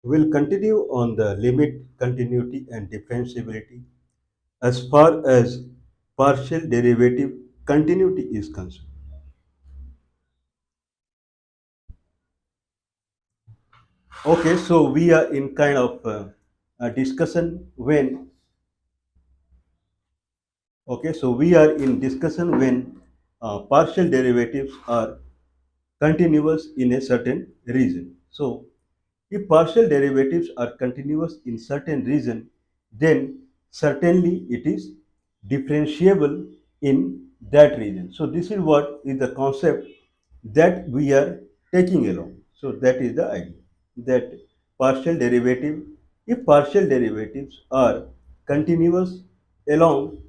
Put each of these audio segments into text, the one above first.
We'll continue on the limit, continuity, and differentiability as far as partial derivative continuity is concerned. Okay, so we are in kind of a discussion when, okay, so we are in discussion when partial derivatives are continuous in a certain region. So, if partial derivatives are continuous in certain region, then certainly it is differentiable in that region. So, this is what is the concept that we are taking along. So, that is the idea that partial derivative, if partial derivatives are continuous along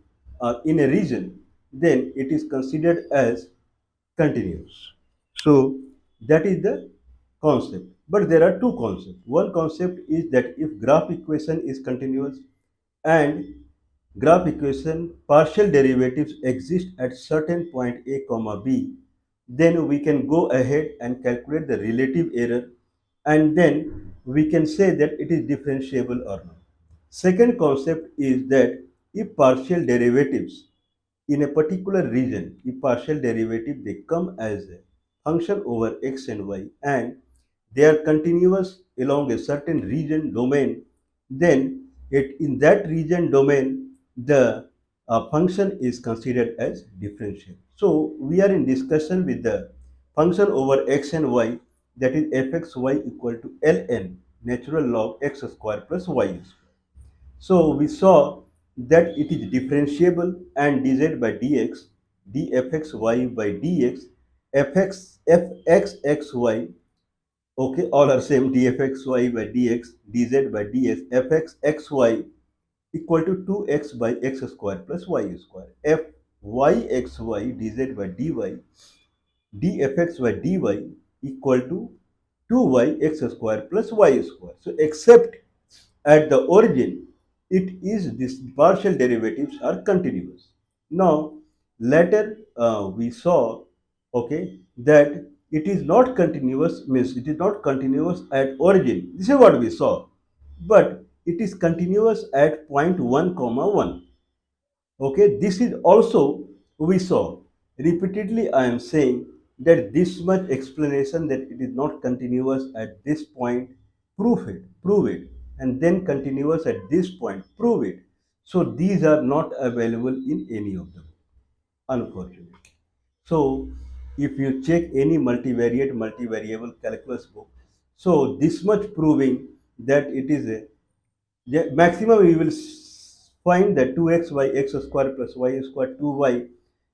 in a region, then it is considered as continuous. So that is the concept. But there are two concepts. One concept is that if graph equation is continuous and graph equation partial derivatives exist at certain point a comma b, then we can go ahead and calculate the relative error, and then we can say that it is differentiable or not. Second concept is that if partial derivatives in a particular region, if partial derivative they come as a function over x and y and they are continuous along a certain region domain, then in that region domain the function is considered as differential. So we are in discussion with the function over x and y, that is fxy equal to ln natural log x square plus y square. So we saw that it is differentiable and dz by dx, dfxy by dx, fxxy, okay, all are same, dfxy by dx, dz by ds, fxxy equal to 2x by x square plus y square, fyxy dz by dy, dfx by dy equal to 2y x square plus y square. So except at the origin, it is this partial derivatives are continuous. Now, later we saw, okay, that it is not continuous, means it is not continuous at origin. This is what we saw, but it is continuous at point 1 comma 1. Okay, this is also we saw. Repeatedly, I am saying that this much explanation that it is not continuous at this point, prove it, and then continuous at this point, prove it. So these are not available in any of them, unfortunately. So if you check any multivariate, multivariable calculus book, so this much proving that it is a, yeah, maximum we will find that 2x by x square plus y square, 2y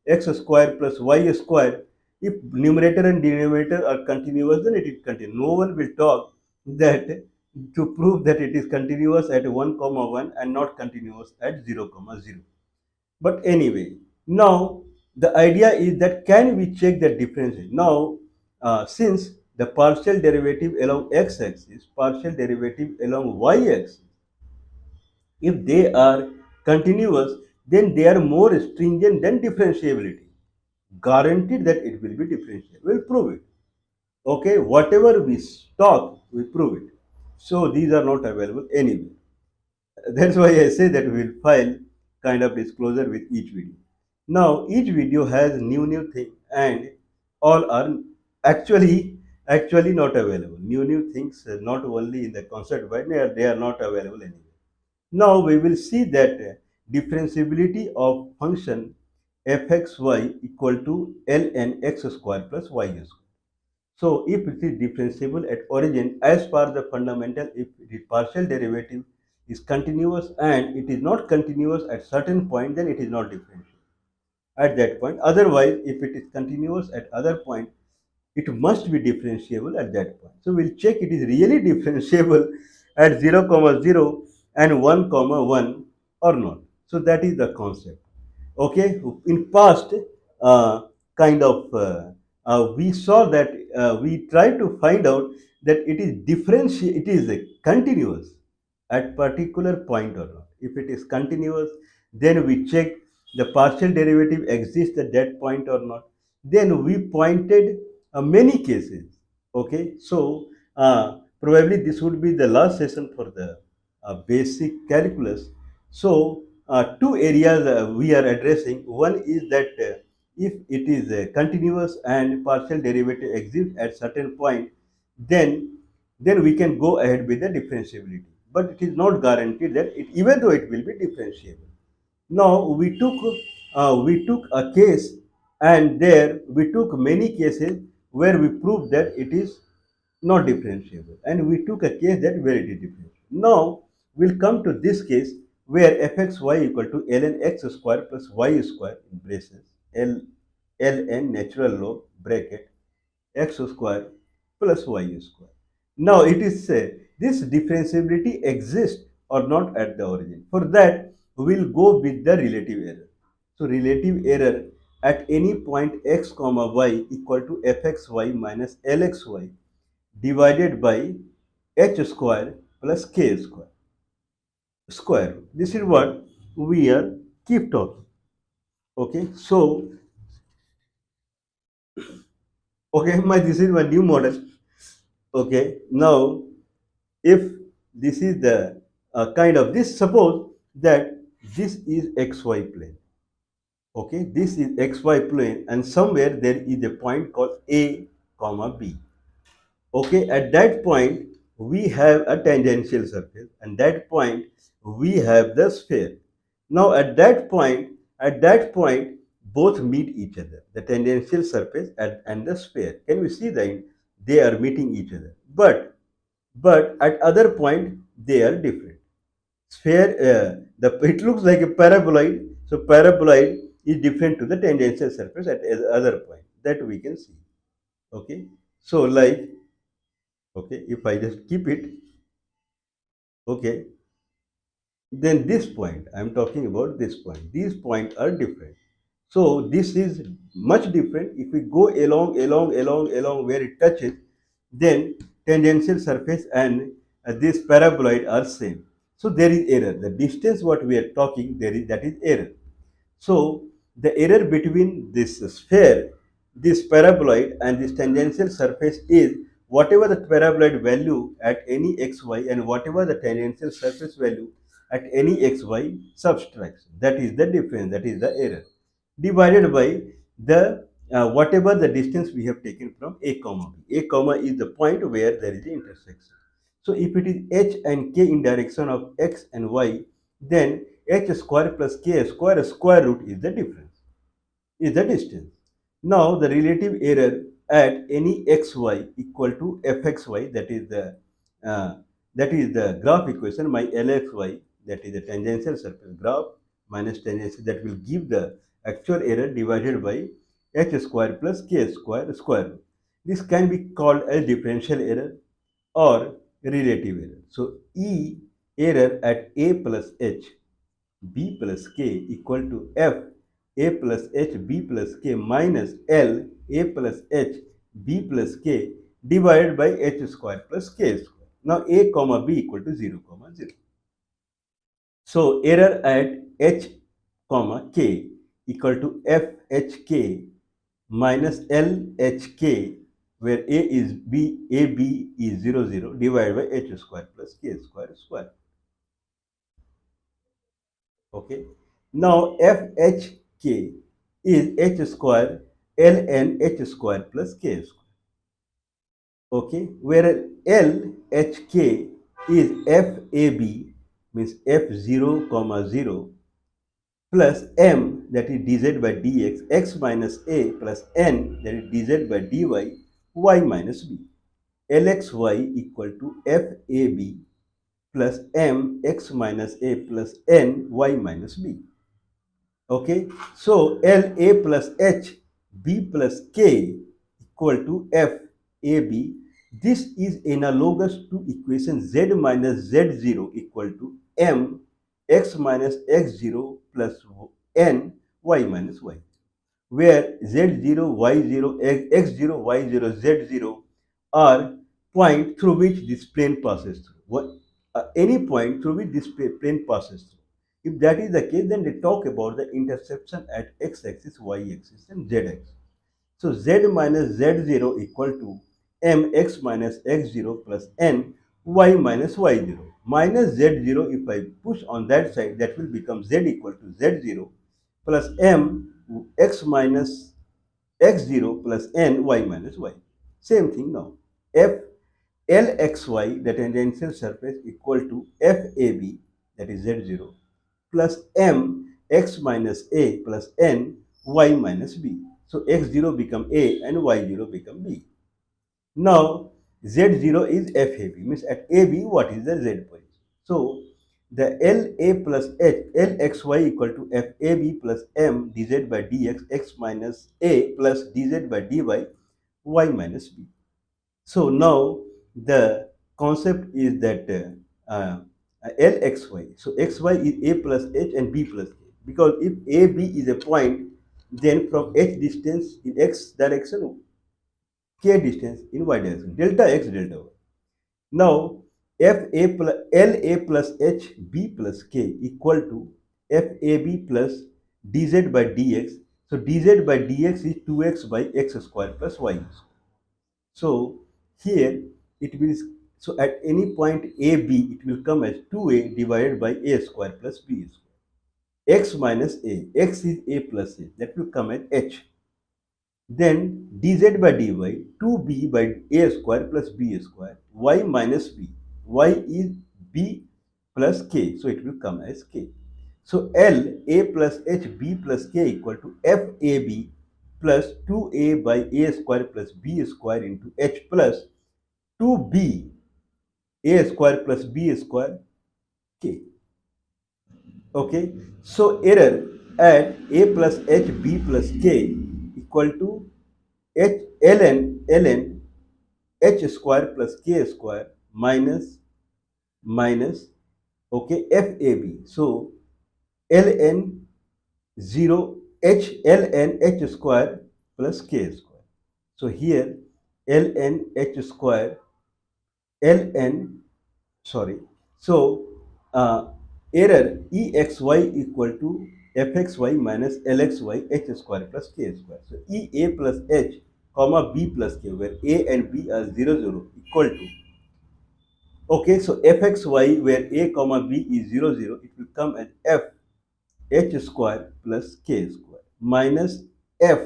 x square plus y square. If numerator and denominator are continuous, then it is continuous. No one will talk that to prove that it is continuous at 1 comma 1 and not continuous at 0 comma 0. But anyway, now the idea is that can we check the difference? Now, since the partial derivative along x-axis, partial derivative along y-axis, if they are continuous, then they are more stringent than differentiability. Guaranteed that it will be differentiable. We'll prove it. Okay, whatever we talk, we prove it. So these are not available anyway. That's why I say that we will file kind of disclosure with each video. Now each video has new thing and all are actually not available. New things not only in the concept but they are not available anyway. Now we will see that differentiability of function fxy equal to ln x square plus y square. So if it is differentiable at origin as per the fundamental, if the partial derivative is continuous and it is not continuous at certain point, then it is not differentiable at that point. Otherwise, if it is continuous at other point, it must be differentiable at that point. So we'll check it is really differentiable at 0 comma 0 and 1 comma 1 or not. So that is the concept. Okay, in past kind of we saw that we tried to find out that it is it is continuous at particular point or not. If it is continuous, then we check the partial derivative exists at that point or not. Then we pointed many cases. Okay, so probably this would be the last session for the basic calculus. So two areas we are addressing. One is that if it is continuous and partial derivative exists at certain point, then we can go ahead with the differentiability, but it is not guaranteed that it, even though it will be differentiable. Now we took a case, and there we took many cases where we proved that it is not differentiable, and we took a case that where it is differentiable. Now we'll come to this case where fxy equal to ln x square plus y square in braces l ln natural log bracket x square plus y square. Now it is said this differentiability exists or not at the origin. For that, we will go with the relative error. So relative error at any point x comma y equal to fxy minus lxy divided by h square plus k square. Square. This is what we are keep talking. Okay. So okay, this is my new model. Okay. Now if this is the kind of this, suppose that this is xy plane. Okay, this is xy plane, and somewhere there is a point called a comma b. Okay, at that point we have a tangential surface, and that point we have the sphere. Now at that point both meet each other, the tangential surface and the sphere. Can we see that they are meeting each other? But at other point they are different. Sphere, the it looks like a paraboloid, so paraboloid is different to the tangential surface at other point, that we can see. Okay, so like, okay, if I just keep it, okay, then this point I'm talking about, this point, these points are different. So this is much different. If we go along where it touches, then tangential surface and this paraboloid are same. So there is error. The distance what we are talking, there is, that is error. So the error between this sphere, this paraboloid and this tangential surface is whatever the paraboloid value at any xy and whatever the tangential surface value at any xy subtraction. That is the difference, that is the error, divided by the whatever the distance we have taken from a comma b. A comma is the point where there is the intersection. So if it is h and k in direction of x and y, then h square plus k square root is the difference, is the distance. Now the relative error at any xy equal to fxy, uh, that is the graph equation, my lxy, that is the tangential surface graph minus tangential, that will give the actual error divided by h square plus k square root. This can be called as differential error or relative error. So E error at a plus h b plus k equal to f a plus h b plus k minus l a plus h b plus k divided by h square plus k square. Now a comma b equal to 0 comma 0. So error at h comma k equal to f h k minus l h k, where a is b, a b is 0 0 divided by h square plus k square square. Okay. Now FHK is h square ln h square plus k square. Okay. Whereas LHK is FAB, means F0 comma 0, plus m, that is dz by dx, x minus a plus n, that is dz by dy, y minus b. LXY equal to FAB plus m x minus a plus n y minus b. Okay, so LA plus H B plus K equal to F AB. This is analogous to equation Z minus Z0 equal to M x minus x0 plus n y minus y, where z0, y0, x0, y0, z0 are point through which this plane passes through. Any point through which this plane passes through. If that is the case, then they talk about the intersection at x-axis, y-axis, and z-axis. So z minus z0 equal to m x minus x0 plus n y minus y0 minus z0. If I push on that side, that will become z equal to z0 plus m x minus x0 plus n y minus y. Same thing now. F Lxy, that tangential surface, equal to FAB, that is z0, plus m x minus a plus n y minus b. So x0 become a and y0 become b. Now z0 is FAB, means at AB what is the z point? So the LA plus H, Lxy equal to FAB plus m dz by dx x minus a plus dz by dy y minus b. So now the concept is that Lxy, so xy is a plus h and b plus k, because if AB is a point, then from h distance in x direction, k distance in y direction, delta x delta y. Now FA plus LA plus h b plus k equal to FAB plus dz by dx. So dz by dx is 2x by x square plus y square. So here it will, so at any point AB, it will come as 2a divided by a square plus b square. X minus a, x is a plus a, that will come as h. Then dz by dy, 2b by a square plus b square, y minus b, y is b plus k, so it will come as k. So L, a plus h, b plus k equal to FAB plus 2a by a square plus b square into h plus 2b a square plus b square k. Okay, so error at a plus h b plus k equal to h ln h square plus k square minus okay FAB. So ln 0 h ln h square plus k square. So here ln h square ln, sorry, so error EXY equal to FXY minus LXY h square plus k square. So EA plus H comma B plus K, where A and B are 0 equal to, okay, so FXY where A comma B is 0 it will come as F H square plus K square minus F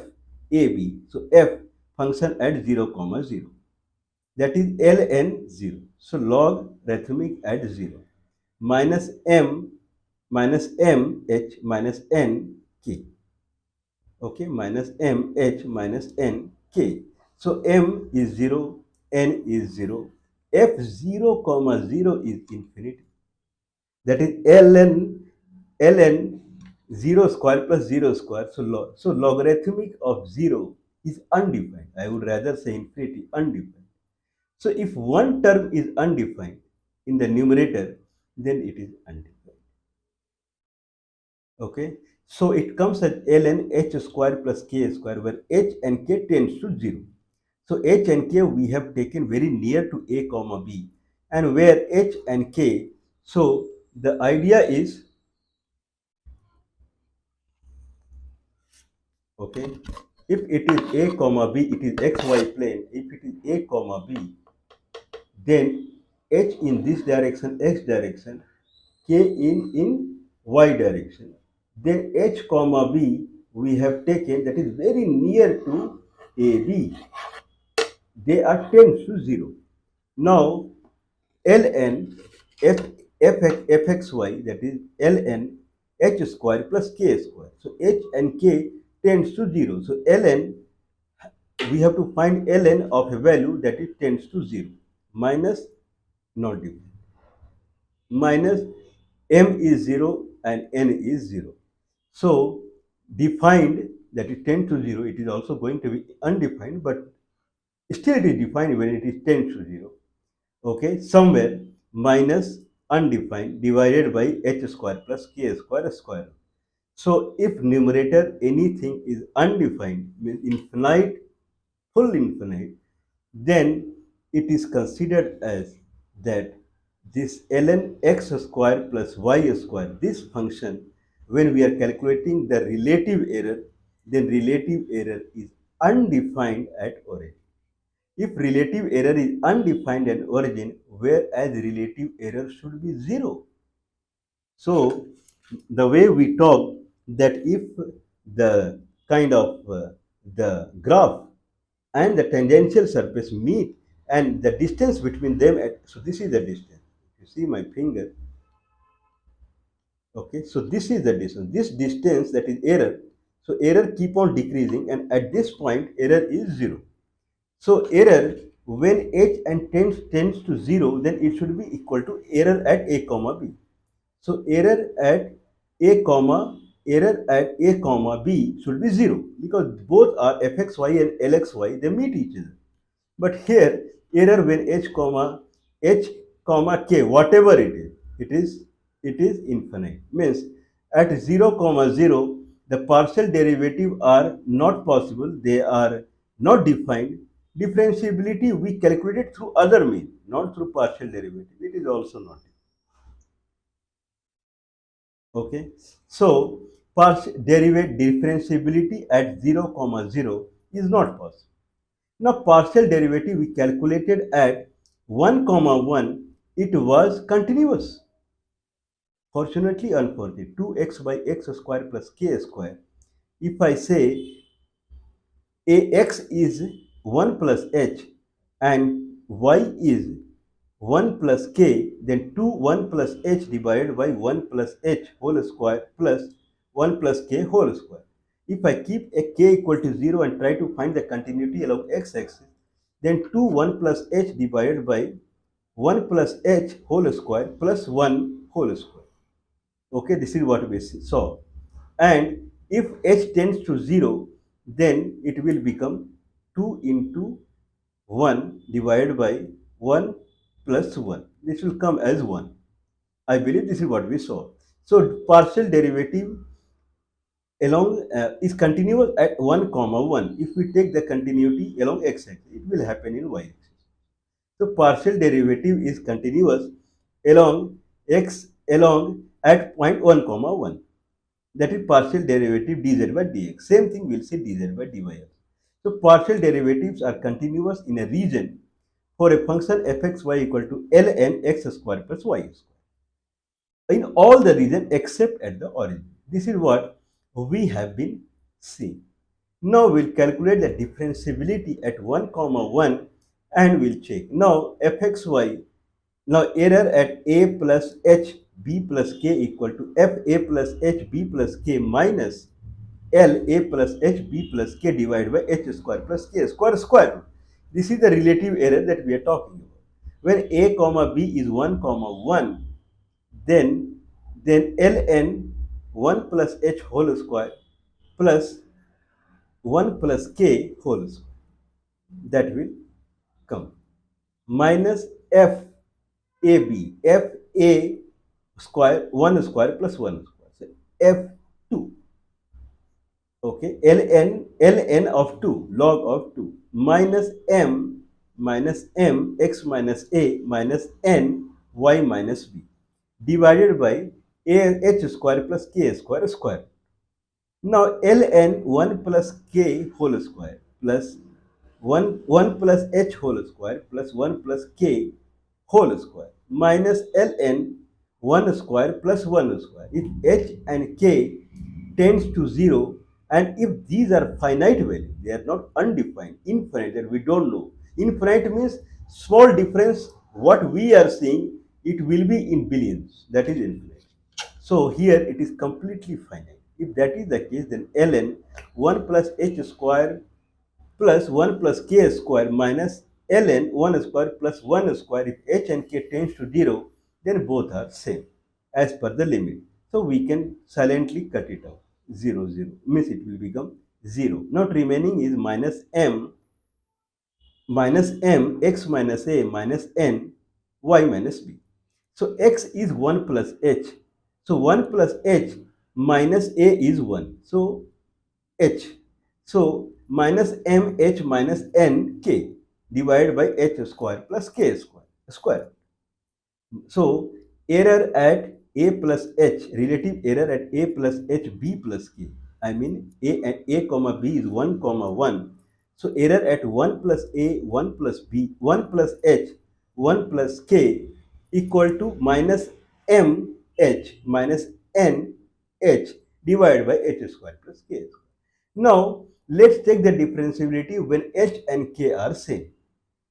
AB. So F function at 0, that is ln 0. So log rhythmic at 0 minus m h minus n k. Okay, minus m h minus n k. So m is 0, n is 0, f 0 comma 0 is infinity. That is ln 0 square plus 0 square. So logarithmic of 0 is undefined. I would rather say infinity, undefined. So if one term is undefined in the numerator, then it is undefined. Okay, so it comes as ln h square plus k square, where h and k tends to 0. So h and k we have taken very near to a comma b, and where h and k, so the idea is, okay, if it is a comma b, it is xy plane. If it is a comma b, then h in this direction, x direction, k in y direction. Then h comma b we have taken, that is very near to AB. They are tends to 0. Now ln fxy, that is ln h square plus k square. So h and k tends to 0. So ln, we have to find ln of a value that it tends to 0 minus, not different, minus m is 0 and n is 0. So defined, that it tends to 0, it is also going to be undefined, but still it is defined when it is tends to 0. Okay, somewhere minus undefined divided by h square plus k square square. So if numerator anything is undefined, means infinite, full infinite, then it is considered as that this ln x square plus y square, this function, when we are calculating the relative error, then relative error is undefined at origin. if relative error is undefined at origin, whereas relative error should be 0. So the way we talk that if the kind of the graph and the tangential surface meet and the distance between them so this is the distance. You see my finger. Okay, so this is the distance. This distance, that is error. So error keep on decreasing, and at this point error is 0. So error, when h and tends to 0, then it should be equal to error at a comma b. So error at a comma b should be 0, because both are fxy and lxy, they meet each other. But here error when h k, whatever it is infinite. Means at 0 comma 0 the partial derivative are not possible, they are not defined. Differentiability we calculated through other means, not through partial derivative. It is also not. Okay, so partial derivative differentiability at 0 comma 0 is not possible. Now partial derivative we calculated at 1 comma 1, it was continuous. Fortunately, unfortunately, 2x by x square plus k square. If I say ax is 1 plus h and y is 1 plus k, then 2 1 plus h divided by 1 plus h whole square plus 1 plus k whole square. If I keep a k equal to 0 and try to find the continuity along x-axis, then 2 1 plus h divided by 1 plus h whole square plus 1 whole square. Okay, this is what we saw. And if h tends to 0, then it will become 2 into 1 divided by 1 plus 1. This will come as 1. I believe this is what we saw. So partial derivative along is continuous at 1 comma 1. If we take the continuity along x-axis, it will happen in y-axis. So partial derivative is continuous along along at point 1 comma 1. That is partial derivative dz by dx. Same thing we'll say dz by dy. So partial derivatives are continuous in a region for a function fxy equal to ln x square plus y square in all the region except at the origin. This is what we have been seeing. Now we'll calculate the differentiability at 1 comma 1 and we'll check. Now fxy, now error at a plus h b plus k equal to f a plus h b plus k minus L a plus h b plus k divided by h square plus k square square root. This is the relative error that we are talking about. When a comma b is 1 comma 1, then ln 1 plus h whole square plus 1 plus k whole square, that will come, minus f a b, f a square 1 square plus 1 square, so f2. Okay, ln of 2, log of 2, minus m x minus a minus n y minus b divided by a h square plus k square square. Now ln 1 plus k whole square plus 1 plus h whole square plus 1 plus k whole square minus ln 1 square plus 1 square. If h and k tends to 0, and if these are finite values, they are not undefined, infinite, that we don't know. Infinite means small difference, what we are seeing, it will be in billions, that is infinite. So here it is completely finite. If that is the case, then ln 1 plus h square plus 1 plus k square minus ln 1 square plus 1 square, if h and k tends to 0, then both are same as per the limit. So we can silently cut it out. 0 0 means it will become 0. Now remaining is minus m x minus a minus n y minus b. So x is 1 plus h. So 1 plus h minus a is 1. So h. So minus m h minus n k divided by h square plus k square. So error at a plus h, relative error at a plus h b plus k. I mean a comma b is 1 comma 1. So error at 1 plus a, 1 plus b, 1 plus h, 1 plus k equal to minus m h minus n h divided by h square plus k square. Now let's take the differentiability when h and k are same.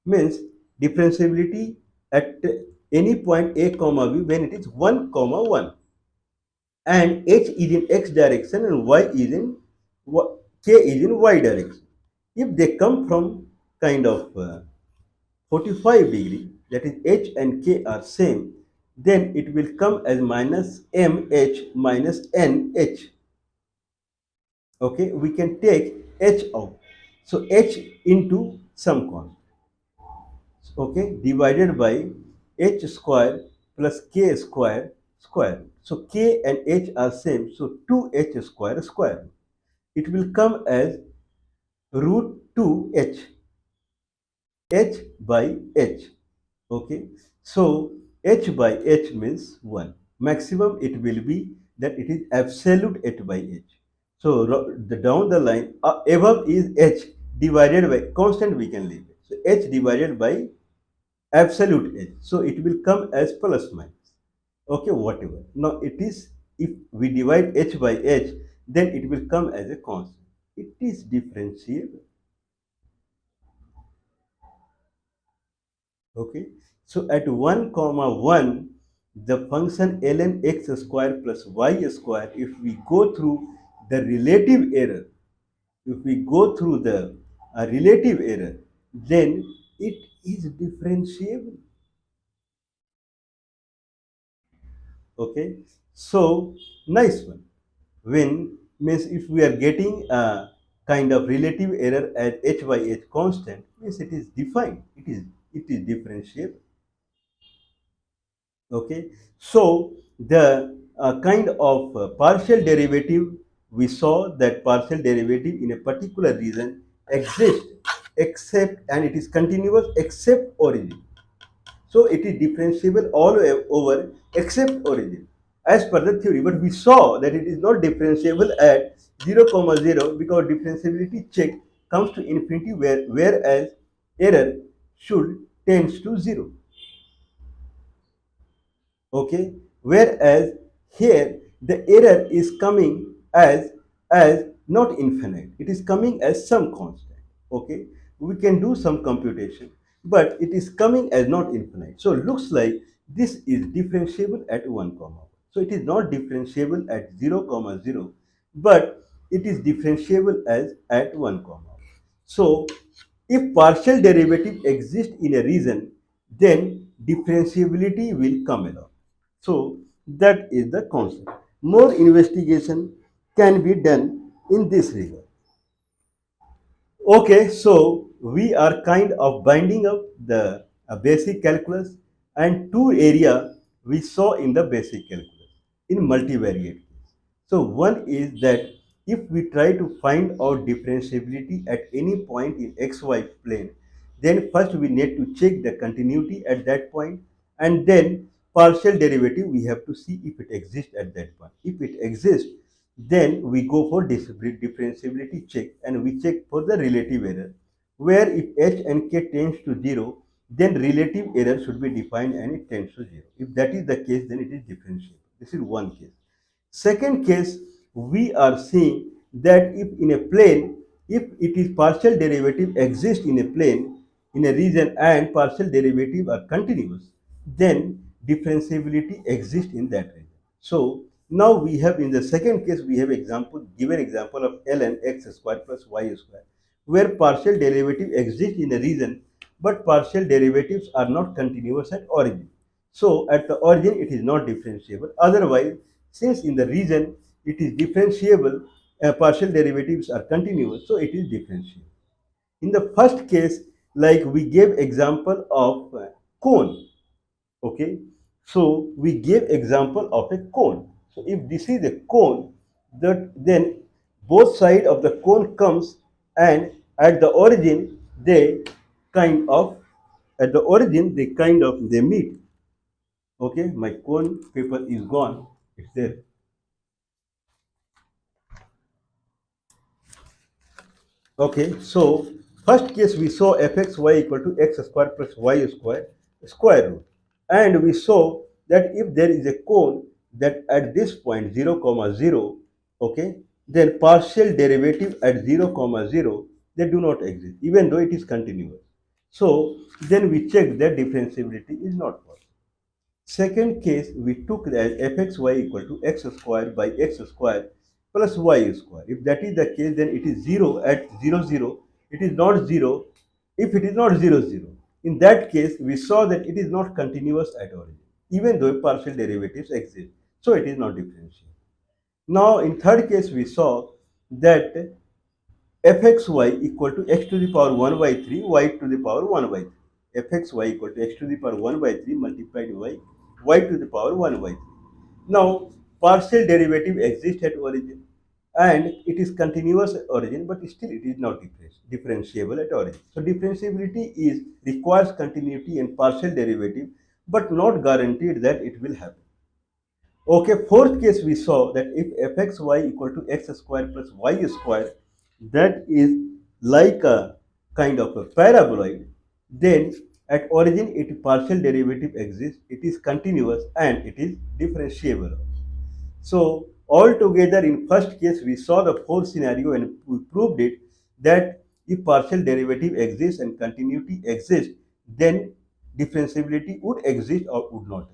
Means differentiability at any point a comma b when it is 1 comma 1 and h is in x direction and y is in k is in y direction. If they come from kind of 45 degree, that is h and k are same, then it will come as minus mh minus nh. Okay, we can take h out. So h into some constant, okay, divided by h square plus k square square. So k and h are same, so 2h square square. It will come as root 2h, h by h. Okay, so h by h means 1. Maximum it will be that it is absolute h by h. So the down the line above is h divided by constant, we can leave it. So h divided by absolute h. So it will come as plus minus. Okay, whatever. Now it is, if we divide h by h, then it will come as a constant. It is differentiable. Okay, so at 1 comma 1, the function ln x square plus y square, if we go through the relative error, if we go through the relative error, then it is differentiable. Okay, so nice one. When means if we are getting a kind of relative error at h by h constant, means it is defined. It is differentiable. Okay, so the kind of partial derivative, we saw that partial derivative in a particular region exists except, and it is continuous except origin. So it is differentiable all over except origin as per the theory. But we saw that it is not differentiable at 0 comma 0 because differentiability check comes to infinity, whereas error should tends to 0. Okay, whereas here the error is coming as not infinite, it is coming as some constant. Okay, we can do some computation, but it is coming as not infinite. So looks like this is differentiable at 1 comma 1. So it is not differentiable at 0 comma 0, but it is differentiable as at 1 comma 1. So if partial derivative exists in a region, then differentiability will come along. So that is the concept. More investigation can be done in this regard. Okay, so we are kind of binding up the basic calculus and two area we saw in the basic calculus in multivariate case. So one is that if we try to find out differentiability at any point in xy plane, then first we need to check the continuity at that point, and then partial derivative we have to see if it exists at that point. If it exists, then we go for differentiability check and we check for the relative error, where if h and k tends to 0, then relative error should be defined and it tends to 0. If that is the case, then it is differentiable. This is one case. Second case, we are seeing that if in a plane, if it is partial derivative exists in a plane, in a region, and partial derivative are continuous, then differentiability exists in that region. So now we have, in the second case, we have given example of ln x square plus y square, where partial derivative exists in a region, but partial derivatives are not continuous at origin. So at the origin it is not differentiable. Otherwise, since in the region it is differentiable, partial derivatives are continuous, so it is differentiable. In the first case, like we gave example of cone. Okay, so we gave example of a cone. So if this is a cone, that then both side of the cone comes, and at the origin they kind of they meet. Okay, my cone paper is gone, it's there. Okay, so First case we saw fxy equal to x square plus y square square root, and we saw that if there is a cone that at this point 0 comma 0, okay, then partial derivative at 0 comma 0, they do not exist even though it is continuous. So then we check that differentiability is not possible. Second case, we took as fxy equal to x square by x square plus y square. If that is the case, then it is 0 at 0, 0. It is not 0 if it is not 0, 0. In that case, we saw that it is not continuous at origin, even though partial derivatives exist. So it is not differentiable. Now, in third case, we saw that fxy equal to x to the power 1 by 3, y to the power 1 by 3. Fxy equal to x to the power 1 by 3 multiplied by y to the power 1 by 3. Now, partial derivative exists at origin and it is continuous at origin, but still it is not differentiable at origin. So, differentiability is requires continuity and partial derivative, but not guaranteed that it will happen. Okay, fourth case we saw that if fxy equal to x square plus y square, that is like a kind of a paraboloid, then at origin its partial derivative exists, it is continuous and it is differentiable. So altogether in first case we saw the fourth scenario and we proved it that if partial derivative exists and continuity exists, then differentiability would exist or would not exist.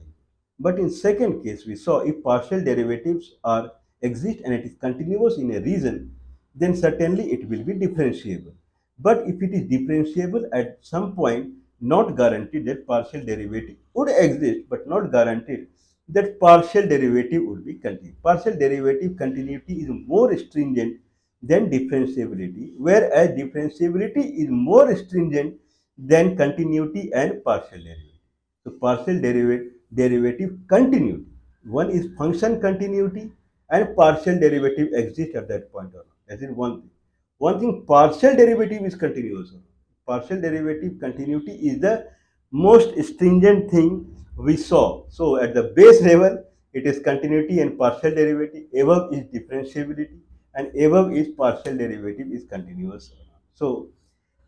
But in second case we saw if partial derivatives are exist and it is continuous in a region, then certainly it will be differentiable. But if it is differentiable at some point, not guaranteed that partial derivative would exist, but not guaranteed that partial derivative would be continuous. Partial derivative continuity is more stringent than differentiability, whereas differentiability is more stringent than continuity and partial derivative. So partial derivative continuity. One is function continuity and partial derivative exists at that point or not. That is one thing. One thing, partial derivative is continuous. Partial derivative continuity is the most stringent thing we saw. So at the base level, it is continuity and partial derivative. Above is differentiability, and above is partial derivative is continuous. So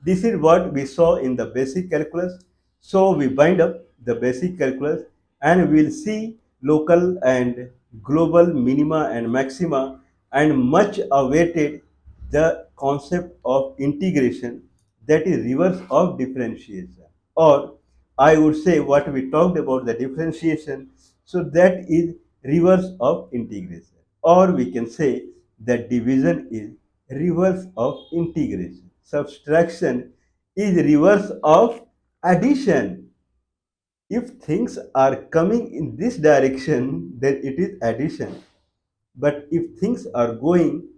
this is what we saw in the basic calculus. So we bind up the basic calculus and we'll see local and global minima and maxima and much awaited the concept of integration, that is reverse of differentiation, or I would say what we talked about the differentiation, so that is reverse of integration, or we can say that division is reverse of integration, subtraction is reverse of addition. If things are coming in this direction, then it is addition, but if things are going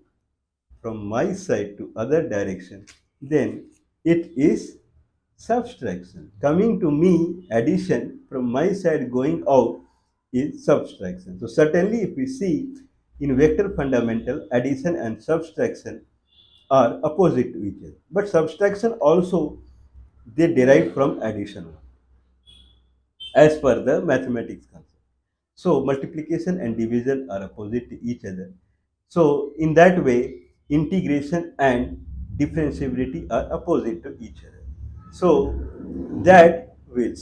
from my side to other direction, then it is subtraction. Coming to me, addition, from my side going out is subtraction. So certainly if we see in vector fundamental, addition and subtraction are opposite to each other. But subtraction also they derive from addition as per the mathematics concept. So multiplication and division are opposite to each other. So in that way, integration and differentiability are opposite to each other. So that will